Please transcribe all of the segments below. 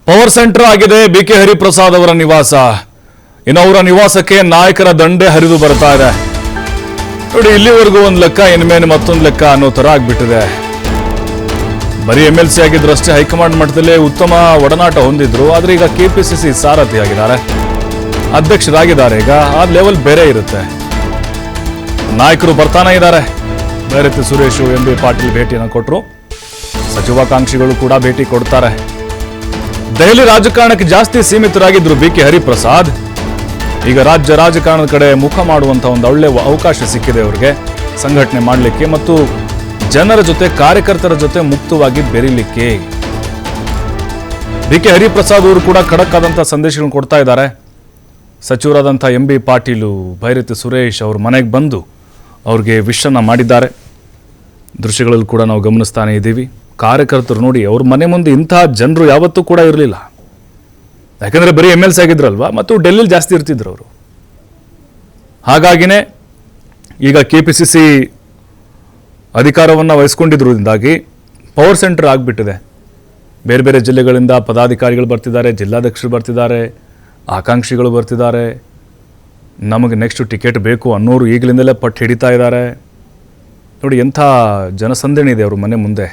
Power centre ಆಗಿದೆ BK Hariprasad ಅವರ ನಿವಾಸ. ಇನ್ನು ಅವರ ನಿವಾಸಕ್ಕೆ ನಾಯಕರ ದಂಡೆ ಹರಿದು ಬರ್ತಾ ಇದೆ. ನೋಡಿ, ಇಲ್ಲಿವರೆಗೂ ಒಂದು ಲೆಕ್ಕ, ಇನ್ಮೇಲೆ ಮತ್ತೊಂದು ಲೆಕ್ಕ ಅನ್ನೋ ತರ ಆಗ್ಬಿಟ್ಟಿದೆ. ಬರೀ MLC ಆಗಿದ್ರು ಅಷ್ಟೇ, ಹೈಕಮಾಂಡ್ ಮಟ್ಟದಲ್ಲೇ ಉತ್ತಮ ಒಡನಾಟ ಹೊಂದಿದ್ರು. ಆದ್ರೆ ಈಗ KPCC ಸಾರಥಿ ಆಗಿದ್ದಾರೆ, ಅಧ್ಯಕ್ಷರಾಗಿದ್ದಾರೆ. ಈಗ ಆ ಲೆವೆಲ್ ಬೇರೆ ಇರುತ್ತೆ. ನಾಯಕರು ಬರ್ತಾನೆ ಇದ್ದಾರೆ. ಬೈರತಿ ಸುರೇಶ್, MB ಪಾಟೀಲ್ ಭೇಟಿಯನ್ನು ಕೊಟ್ಟರು. ಸಚಿವಾಕಾಂಕ್ಷಿಗಳು ಕೂಡ ಭೇಟಿ ಕೊಡ್ತಾರೆ. ದೆಹಲಿ ರಾಜಕಾರಣಕ್ಕೆ ಜಾಸ್ತಿ ಸೀಮಿತರಾಗಿದ್ರು ಬಿಕೆ ಹರಿಪ್ರಸಾದ್. ಈಗ ರಾಜ್ಯ ರಾಜಕಾರಣದ ಕಡೆ ಮುಖ ಮಾಡುವಂತ ಒಂದು ಒಳ್ಳೆ ಅವಕಾಶ ಸಿಕ್ಕಿದೆ ಅವರಿಗೆ, ಸಂಘಟನೆ ಮಾಡಲಿಕ್ಕೆ ಮತ್ತು ಜನರ ಜೊತೆ, ಕಾರ್ಯಕರ್ತರ ಜೊತೆ ಮುಕ್ತವಾಗಿ ಬೆರೀಲಿಕ್ಕೆ. ಬಿಕೆ ಹರಿಪ್ರಸಾದ್ ಅವರು ಕೂಡ ಖಡಕ್ ಆದಂತಹ ಸಂದೇಶಗಳನ್ನು ಕೊಡ್ತಾ ಇದ್ದಾರೆ. ಸಚಿವರಾದಂಥ MB ಪಾಟೀಲು, ಬೈರತಿ ಸುರೇಶ್ ಅವ್ರ ಮನೆಗೆ ಬಂದು ಅವ್ರಿಗೆ ವಿಶನ್ನ ಮಾಡಿದ್ದಾರೆ. ದೃಶ್ಯಗಳಲ್ಲಿ ಕೂಡ ನಾವು ಗಮನಿಸ್ತಾನೆ ಇದ್ದೀವಿ. ಕಾರ್ಯಕರ್ತರು ನೋಡಿ, ಅವ್ರ ಮನೆ ಮುಂದೆ ಇಂತಹ ಜನರು ಯಾವತ್ತೂ ಕೂಡ ಇರಲಿಲ್ಲ. ಯಾಕಂದರೆ ಬರೀ MLC ಆಗಿದ್ರಲ್ವಾ, ಮತ್ತು ಡೆಲ್ಲಿಲಿ ಜಾಸ್ತಿ ಇರ್ತಿದ್ರು ಅವರು. ಹಾಗಾಗಿನೇ ಈಗ KPCC ಅಧಿಕಾರವನ್ನು ವಹಿಸ್ಕೊಂಡಿದ್ರಿಂದಾಗಿ ಪವರ್ ಸೆಂಟರ್ ಆಗಿಬಿಟ್ಟಿದೆ. ಬೇರೆ ಬೇರೆ ಜಿಲ್ಲೆಗಳಿಂದ ಪದಾಧಿಕಾರಿಗಳು ಬರ್ತಿದ್ದಾರೆ, ಜಿಲ್ಲಾಧ್ಯಕ್ಷರು ಬರ್ತಿದ್ದಾರೆ, ಆಕಾಂಕ್ಷಿಗಳು ಬರ್ತಿದ್ದಾರೆ. ನಮಗೆ ನೆಕ್ಸ್ಟ್ ಟಿಕೆಟ್ ಬೇಕು ಅನ್ನೋರು ಈಗಲಿಂದಲೇ ಪಟ್ಟು ಹಿಡಿತಾ ಇದ್ದಾರೆ. ನೋಡಿ, ಎಂಥ ಜನಸಂದಣಿ ಇದೆ ಅವ್ರ ಮನೆ ಮುಂದೆ.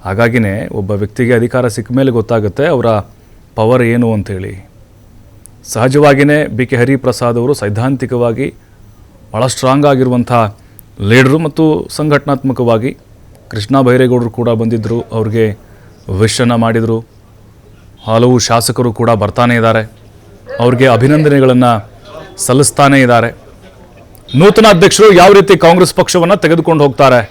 ಹಾಗಾಗಿನೇ ಒಬ್ಬ ವ್ಯಕ್ತಿಗೆ ಅಧಿಕಾರ ಸಿಕ್ಕ ಮೇಲೆ ಗೊತ್ತಾಗುತ್ತೆ ಅವರ ಪವರ್ ಏನು ಅಂಥೇಳಿ. ಸಹಜವಾಗಿಯೇ ಬಿಕೆ ಹರಿಪ್ರಸಾದ್ ಅವರು ಸೈದ್ಧಾಂತಿಕವಾಗಿ ಭಾಳ ಸ್ಟ್ರಾಂಗ್ ಆಗಿರುವಂಥ ಲೀಡರು ಮತ್ತು ಸಂಘಟನಾತ್ಮಕವಾಗಿ ಕೃಷ್ಣ ಬೈರೇಗೌಡರು ಕೂಡ ಬಂದಿದ್ದರು, ಅವ್ರಿಗೆ ವಿಶನ್ನು ಮಾಡಿದರು. ಹಲವು ಶಾಸಕರು ಕೂಡ ಬರ್ತಾನೆ ಇದ್ದಾರೆ, ಅವ್ರಿಗೆ ಅಭಿನಂದನೆಗಳನ್ನು ಸಲ್ಲಿಸ್ತಾನೇ ಇದ್ದಾರೆ. ನೂತನ ಅಧ್ಯಕ್ಷರು ಯಾವ ರೀತಿ ಕಾಂಗ್ರೆಸ್ ಪಕ್ಷವನ್ನು ತೆಗೆದುಕೊಂಡು ಹೋಗ್ತಾರೆ,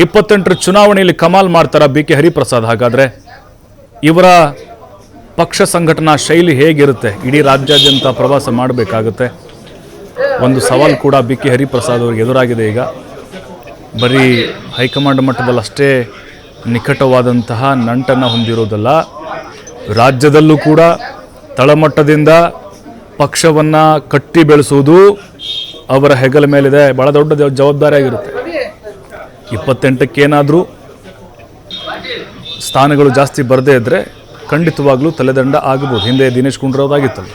28ರ ಚುನಾವಣೆಯಲ್ಲಿ ಕಮಾಲ್ ಮಾಡ್ತಾರ ಬಿಕೆ ಹರಿಪ್ರಸಾದ್. ಹಾಗಾದರೆ ಇವರ ಪಕ್ಷ ಸಂಘಟನಾ ಶೈಲಿ ಹೇಗಿರುತ್ತೆ? ಇಡೀ ರಾಜ್ಯಾದ್ಯಂತ ಪ್ರವಾಸ ಮಾಡಬೇಕಾಗುತ್ತೆ. ಒಂದು ಸವಾಲು ಕೂಡ ಬಿಕೆ ಹರಿಪ್ರಸಾದ್ ಅವರಿಗೆ ಎದುರಾಗಿದೆ. ಈಗ ಬರೀ ಹೈಕಮಾಂಡ್ ಮಟ್ಟದಲ್ಲಿ ಅಷ್ಟೇ ನಿಕಟವಾದಂತಹ ನಂಟನ್ನು ಹೊಂದಿರೋದಲ್ಲ, ರಾಜ್ಯದಲ್ಲೂ ಕೂಡ ತಳಮಟ್ಟದಿಂದ ಪಕ್ಷವನ್ನು ಕಟ್ಟಿ ಬೆಳೆಸುವುದು ಅವರ ಹೆಗಲ ಮೇಲಿದೆ. ಭಾಳ ದೊಡ್ಡ ಜವಾಬ್ದಾರಿ ಆಗಿರುತ್ತೆ. 28ಕ್ಕೇನಾದರೂ ಸ್ಥಾನಗಳು ಜಾಸ್ತಿ ಬರದೇ ಇದ್ದರೆ ಖಂಡಿತವಾಗ್ಲೂ ತಲೆದಂಡ ಆಗಬಹುದು. ಹಿಂದೆ ದಿನೇಶ್ ಗುಂಡೂರಾವ್ ಆಗಿತ್ತಲ್ಲ.